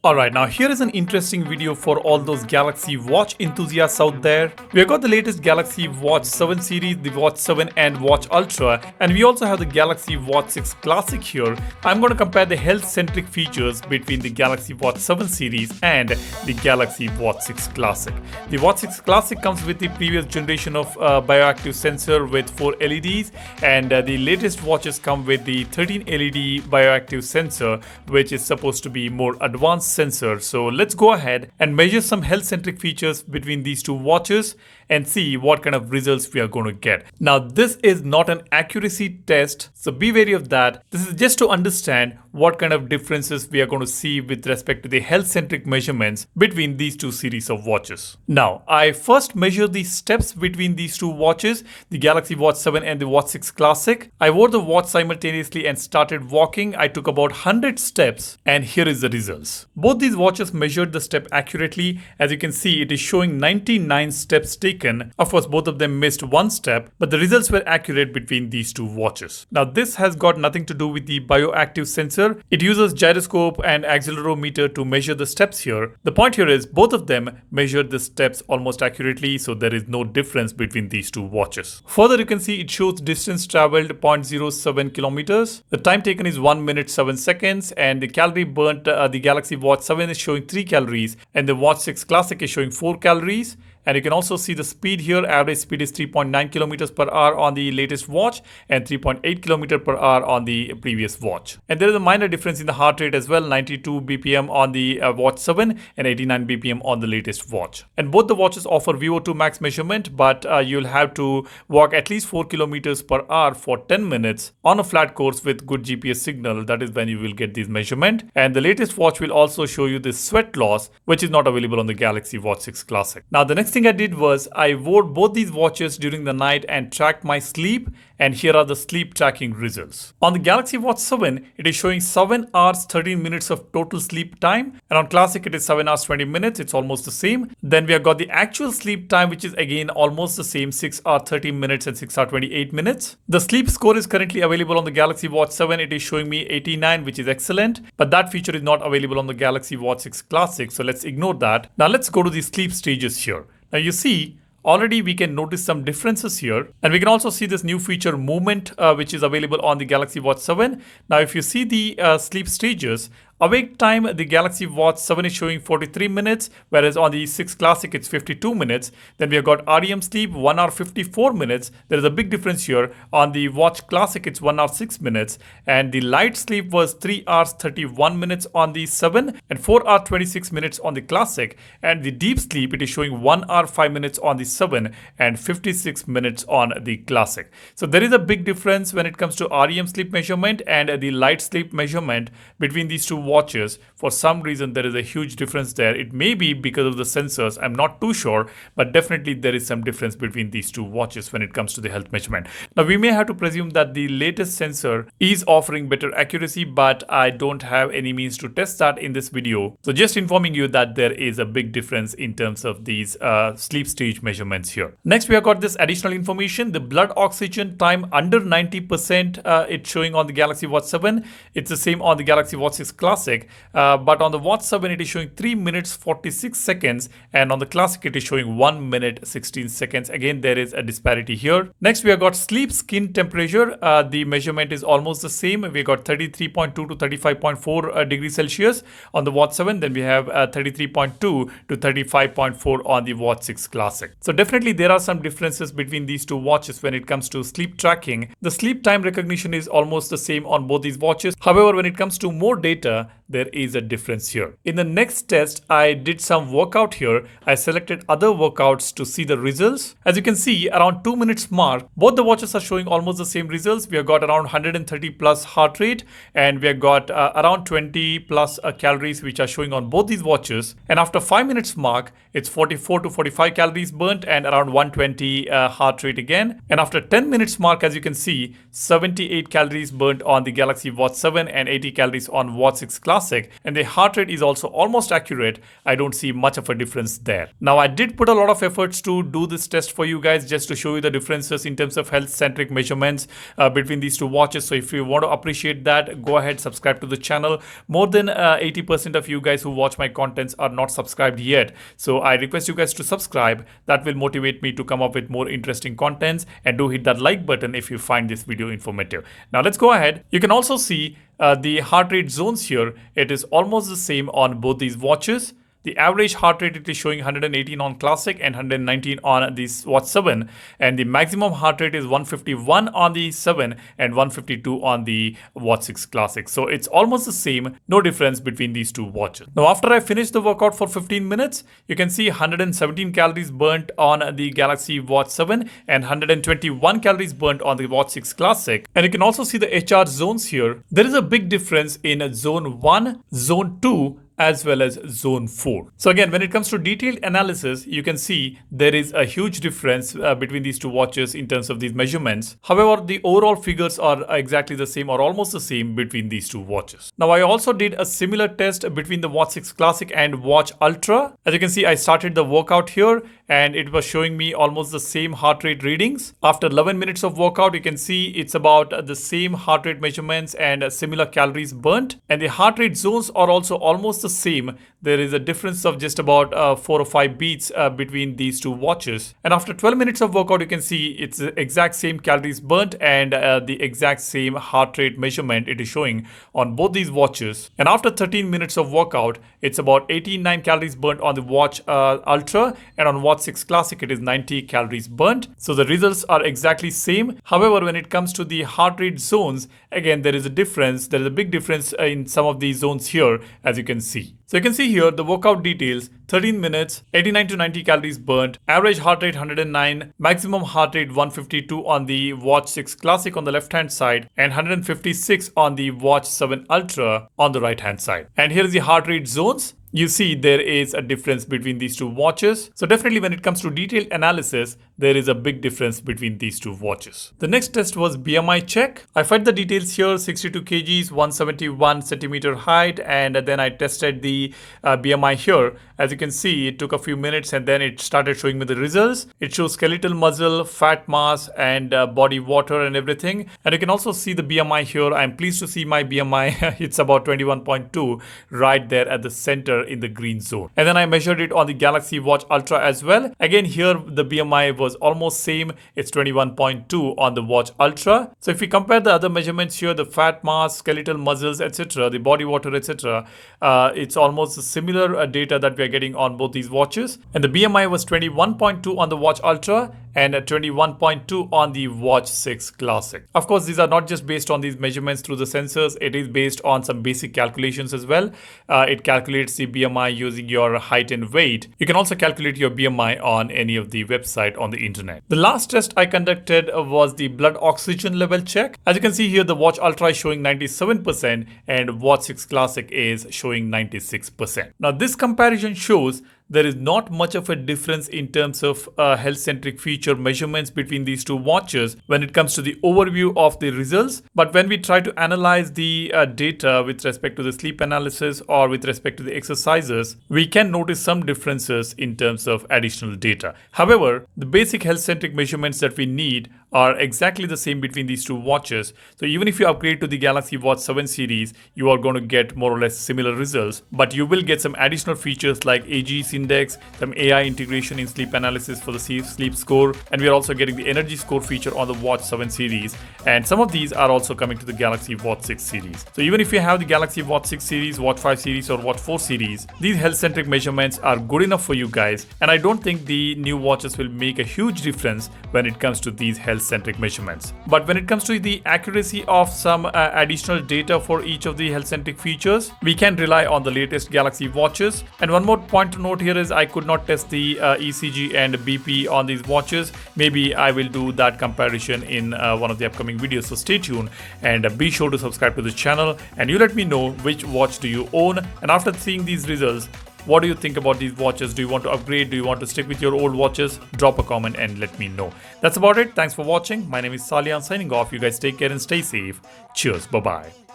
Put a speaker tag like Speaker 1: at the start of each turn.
Speaker 1: Alright, now here is an interesting video for all those Galaxy Watch enthusiasts out there. We have got the latest Galaxy Watch 7 series, the Watch 7 and Watch Ultra, and we also have the Galaxy Watch 6 Classic here. I'm going to compare the health-centric features between the Galaxy Watch 7 series and the Galaxy Watch 6 Classic. The Watch 6 Classic comes with the previous generation of bioactive sensor with 4 LEDs, and the latest watches come with the 13 LED bioactive sensor, which is supposed to be more advanced sensor. So let's go ahead and measure some health centric features between these two watches and see what kind of results we are going to get. Now, this is not an accuracy test, so be wary of that. This is just to understand what kind of differences we are going to see with respect to the health centric measurements between these two series of watches. Now, I first measured the steps between these two watches, the Galaxy Watch 7 and the Watch 6 Classic. I wore the watch simultaneously and started walking. I took about 100 steps, and here is the results. Both these watches measured the step accurately. As you can see, it is showing 99 steps taken. Of course, both of them missed one step, but the results were accurate between these two watches. Now, this has got nothing to do with the bioactive sensor. It uses gyroscope and accelerometer to measure the steps here. The point here is both of them measured the steps almost accurately, so there is no difference between these two watches. Further, you can see it shows distance traveled 0.07 kilometers. The time taken is 1 minute 7 seconds, and the calorie burnt, the Galaxy Watch 7 is showing 3 calories, and the Watch 6 Classic is showing 4 calories. And you can also see the speed here. Average speed is 3.9 kilometers per hour on the latest watch and 3.8 kilometers per hour on the previous watch. And there is a minor difference in the heart rate as well, 92 BPM on the Watch 7 and 89 BPM on the latest watch. And both the watches offer VO2 max measurement, but you'll have to walk at least 4 kilometers per hour for 10 minutes on a flat course with good GPS signal. That is when you will get this measurement. And the latest watch will also show you the sweat loss, which is not available on the Galaxy Watch 6 Classic. Now, the next thing I did was I wore both these watches during the night and tracked my sleep, and here are the sleep tracking results. On the Galaxy Watch 7, it is showing 7 hours 13 minutes of total sleep time, and on Classic it is 7 hours 20 minutes. It's almost the same. Then we have got the actual sleep time, which is again almost the same, 6 hours 13 minutes and 6 hours 28 minutes. The sleep score is currently available on the Galaxy Watch 7. It is showing me 89, which is excellent, but that feature is not available on the Galaxy Watch 6 Classic, so let's ignore that. Now let's go to the sleep stages here. Now you see, already we can notice some differences here, and we can also see this new feature movement which is available on the Galaxy Watch 7. Now if you see the sleep stages, awake time, the Galaxy Watch 7 is showing 43 minutes, whereas on the 6 Classic it's 52 minutes. Then we have got REM sleep, 1 hour 54 minutes. There is a big difference here. On the Watch Classic it's 1 hour 6 minutes, and the light sleep was 3 hours 31 minutes on the 7 and 4 hour 26 minutes on the Classic. And the deep sleep, it is showing 1 hour 5 minutes on the 7 and 56 minutes on the Classic. So there is a big difference when it comes to REM sleep measurement and the light sleep measurement between these two watches. For some reason there is a huge difference there. It may be because of the sensors, I'm not too sure, but definitely there is some difference between these two watches when it comes to the health measurement. Now we may have to presume that the latest sensor is offering better accuracy, but I don't have any means to test that in this video. So just informing you that there is a big difference in terms of these sleep stage measurements here. Next we have got this additional information, the blood oxygen time under 90%, it's showing on the Galaxy Watch 7. It's the same on the Galaxy Watch 6 Classic. But on the Watch 7 it is showing 3 minutes 46 seconds, and on the Classic it is showing 1 minute 16 seconds. Again, there is a disparity here. Next we have got sleep skin temperature. The measurement is almost the same. We got 33.2 to 35.4 degrees Celsius on the Watch 7. Then we have 33.2 to 35.4 on the Watch 6 Classic. So definitely there are some differences between these two watches when it comes to sleep tracking. The sleep time recognition is almost the same on both these watches. However, when it comes to more data, there is a difference here. In the next test, I did some workout here. I selected other workouts to see the results. As you can see, around 2 minutes mark, both the watches are showing almost the same results. We have got around 130 plus heart rate, and we have got around 20 plus calories, which are showing on both these watches. And after 5 minutes mark, it's 44 to 45 calories burnt and around 120 heart rate again. And after 10 minutes mark, as you can see, 78 calories burnt on the Galaxy Watch 7 and 80 calories on Watch 6 Classic. Classic, and the heart rate is also almost accurate. I don't see much of a difference there. Now, I did put a lot of efforts to do this test for you guys just to show you the differences in terms of health-centric measurements between these two watches. So if you want to appreciate that, go ahead, subscribe to the channel. More than 80% of you guys who watch my contents are not subscribed yet. So I request you guys to subscribe. That will motivate me to come up with more interesting contents, and do hit that like button if you find this video informative. Now let's go ahead. You can also see the heart rate zones here. It is almost the same on both these watches. The average heart rate, it is showing 118 on Classic and 119 on the Watch 7. And the maximum heart rate is 151 on the 7 and 152 on the Watch 6 Classic. So it's almost the same, no difference between these two watches. Now, after I finish the workout for 15 minutes, you can see 117 calories burnt on the Galaxy Watch 7 and 121 calories burnt on the Watch 6 Classic. And you can also see the HR zones here. There is a big difference in Zone 1, Zone 2, as well as Zone 4. So again, when it comes to detailed analysis, you can see there is a huge difference between these two watches in terms of these measurements. However, the overall figures are exactly the same or almost the same between these two watches. Now, I also did a similar test between the Watch 6 Classic and Watch Ultra. As you can see, I started the workout here and it was showing me almost the same heart rate readings. After 11 minutes of workout, you can see it's about the same heart rate measurements and similar calories burnt. And the heart rate zones are also almost the same. There is a difference of just about 4 or 5 beats between these two watches. And after 12 minutes of workout, you can see it's the exact same calories burnt and the exact same heart rate measurement it is showing on both these watches. And after 13 minutes of workout, it's about 89 calories burnt on the Watch Ultra, and on Watch 6 Classic, it is 90 calories burnt. So the results are exactly same. However, when it comes to the heart rate zones, again, there is a difference. There is a big difference in some of these zones here, as you can see. So you can see here the workout details: 13 minutes, 89 to 90 calories burnt, average heart rate 109, maximum heart rate 152 on the Watch 6 Classic on the left hand side, and 156 on the Watch 7 Ultra on the right hand side. And here is the heart rate zones. You see there is a difference between these two watches. So definitely when it comes to detailed analysis, there is a big difference between these two watches. The next test was BMI check. I fed the details here: 62 kgs, 171 centimeter height, and then I tested the BMI here. As you can see, it took a few minutes and then it started showing me the results. It shows skeletal muscle, fat mass, and body water and everything. And you can also see the BMI here. I'm pleased to see my BMI. It's about 21.2 right there at the center in the green zone. And then I measured it on the Galaxy Watch Ultra as well. Again, here the BMI was almost same. It's 21.2 on the Watch Ultra. So if we compare the other measurements here, the fat mass, skeletal muscles, etc., the body water, etc., it's almost similar data that we are getting on both these watches. And the BMI was 21.2 on the Watch Ultra and 21.2 on the Watch 6 Classic. Of course, these are not just based on these measurements through the sensors. It is based on some basic calculations as well. It calculates the BMI using your height and weight. You can also calculate your BMI on any of the website on the internet. The last test I conducted was the blood oxygen level check. As you can see here, the Watch Ultra is showing 97% and Watch 6 Classic is showing 96%. Now this comparison shows there is not much of a difference in terms of health-centric feature measurements between these two watches when it comes to the overview of the results. But when we try to analyze the data with respect to the sleep analysis or with respect to the exercises, we can notice some differences in terms of additional data. However, the basic health-centric measurements that we need are exactly the same between these two watches. So even if you upgrade to the Galaxy Watch 7 series, you are going to get more or less similar results, but you will get some additional features like AGE's index, some AI integration in sleep analysis for the sleep score, and we are also getting the energy score feature on the Watch 7 series, and some of these are also coming to the Galaxy Watch 6 series. So even if you have the Galaxy Watch 6 series, Watch 5 series, or Watch 4 series, these health-centric measurements are good enough for you guys, and I don't think the new watches will make a huge difference when it comes to these health-centric measurements. But when it comes to the accuracy of some additional data for each of the health-centric features, we can rely on the latest Galaxy watches. And one more point to note here is I could not test the ECG and BP on these watches. Maybe I will do that comparison in one of the upcoming videos, so stay tuned and be sure to subscribe to the channel, and you let me know which watch do you own, and after seeing these results, what do you think about these watches? Do you want to upgrade? Do you want to stick with your old watches? Drop a comment and let me know. That's about it. Thanks for watching. My name is Salian signing off. You guys take care and stay safe. Cheers. Bye-bye.